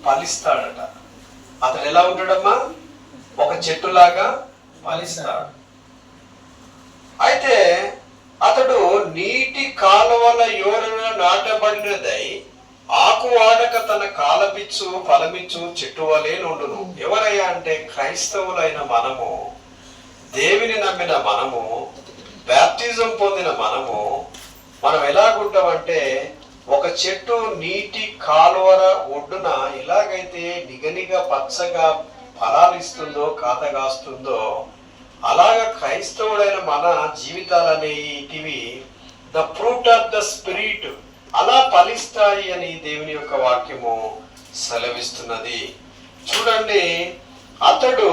ఫలిస్తాడట. అతడు ఎలా ఉంటాడమ్మా? ఒక చెట్టులాగా ఫలిస్తాడు. అయితే అతడు నీటి కాలువల యోరన నాటబడినదై ఆకు వాడక తన కాలపిచ్చు ఫలమిచ్చు చెట్టు వలె నుండును. ఎవరయ్యా అంటే క్రైస్తవులైన మనము, దేవుని నమ్మిన మనము, బాప్టిజం పొందిన మనం ఎలాగుంటామంటే ఒక చెట్టు నీటి కాలువల ఒడ్డున ఎలాగైతే నిగనిగా పచ్చగా ఫలాలు ఇస్తుందో, కాతగాస్తుందో, అలాగా క్రైస్తవుడైన మన జీవితాలనేటివి the fruit of the spirit అలా ఫలిస్తాయి అని దేవుని యొక్క వాక్యము సెలవిస్తున్నది. చూడండి, అతడు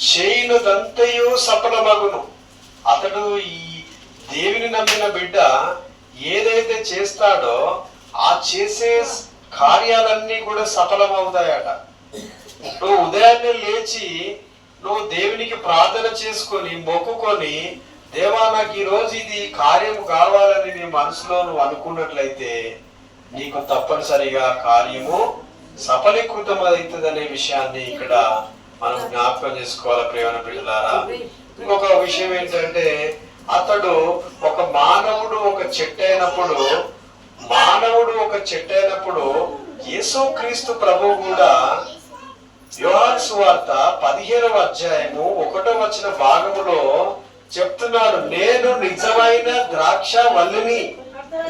చేయునదంతయు సఫలమగును. అతడు ఈ దేవుని నమ్మిన బిడ్డ ఏదైతే చేస్తాడో ఆ చేసే కార్యాలన్నీ కూడా సఫలమవుతాయట. నువ్వు ఉదయాన్నే లేచి నువ్వు దేవునికి ప్రార్థన చేసుకొని మొక్కుకొని, దేవా నాకు ఈరోజు ఇది కార్యం కావాలని నీ మనసులో నువ్వు అనుకున్నట్లయితే నీకు తప్పనిసరిగా కార్యము సఫలీకృతం అవుతుందనే విషయాన్ని ఇక్కడ మనం జ్ఞాపకం చేసుకోవాలి ప్రియమైన బిడ్డలారా. ఇంకొక విషయం ఏంటంటే, అతడు ఒక మానవుడు ఒక చెట్టు అయినప్పుడు యేసుక్రీస్తు ప్రభువు కూడా యోహాను సువార్త 15వ అధ్యాయము 1వ వచన భాగములో చెప్తున్నాడు, నేను నిజమైన ద్రాక్ష వల్లిని.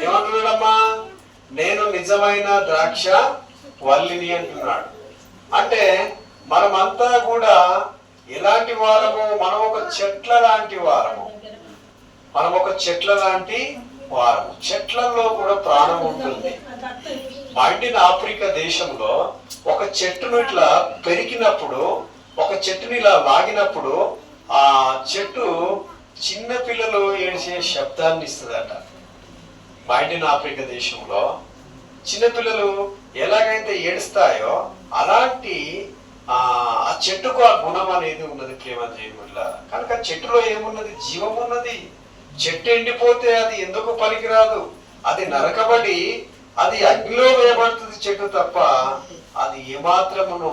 ఏమంటున్నాడమ్మా? నేను నిజమైన ద్రాక్ష వల్లిని అంటున్నాడు. అంటే మనమంతా కూడా ఎలాంటి వారము? మనం ఒక చెట్ల లాంటి వారము. చెట్లలో కూడా ప్రాణం ఉంటుంది. మా ఇండియన్ ఆఫ్రికా దేశంలో ఒక చెట్టును ఇట్లా పెరిగినప్పుడు, ఒక చెట్టుని ఇలా లాగినప్పుడు ఆ చెట్టు చిన్న పిల్లలు ఏడిచే శబ్దాన్ని ఇస్తుందట. మా ఇండియన్ ఆఫ్రికా దేశంలో చిన్నపిల్లలు ఎలాగైతే ఏడుస్తాయో అలాంటి ఆ చెట్టుకు ఆ గుణం అనేది ఉన్నది ప్రేమ దేవుళ్ళ. కనుక చెట్టులో ఏమున్నది? జీవం ఉన్నది. చెట్టు ఎండిపోతే అది ఎందుకు పనికిరాదు, అది నరకబడి అది అగ్నిలో వేయబడుతుంది చెట్టు తప్ప అది ఏమాత్రమును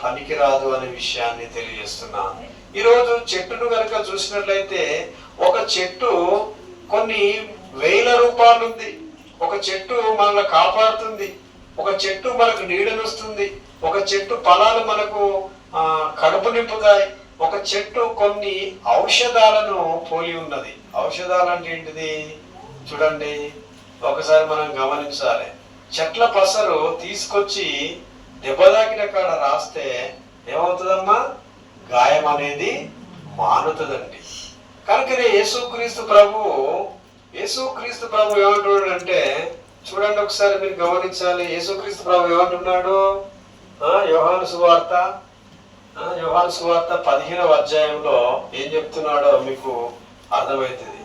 పనికిరాదు అనే విషయాన్ని తెలియజేస్తున్నాను. ఈరోజు చెట్టును కనుక చూసినట్లయితే ఒక చెట్టు కొన్ని వేల రూపాయలు ఉంది. ఒక చెట్టు మనల్ని కాపాడుతుంది, ఒక చెట్టు మనకు నీడనిస్తుంది, ఒక చెట్టు ఫలాలు మనకు కడుపు నింపుతాయి, ఒక చెట్టు కొన్ని ఔషధాలను పోలి ఉన్నది. ఔషధాలు అంటే ఏంటిది? చూడండి, ఒకసారి మనం గమనించాలి. చెట్ల పసరు తీసుకొచ్చి దెబ్బ తాకిన కాడ రాస్తే ఏమవుతుందమ్మా? గాయం అనేది మానుతుందండి. కనుకనే యేసుక్రీస్తు ప్రభు ఏమంటున్నాడు అంటే, చూడండి ఒకసారి మీరు గమనించాలి. యేసుక్రీస్తు ప్రభు ఏమంటున్నాడు? యోహాను సువార్త 15వ అధ్యాయంలో ఏం చెప్తున్నాడో మీకు అర్థమవుతుంది.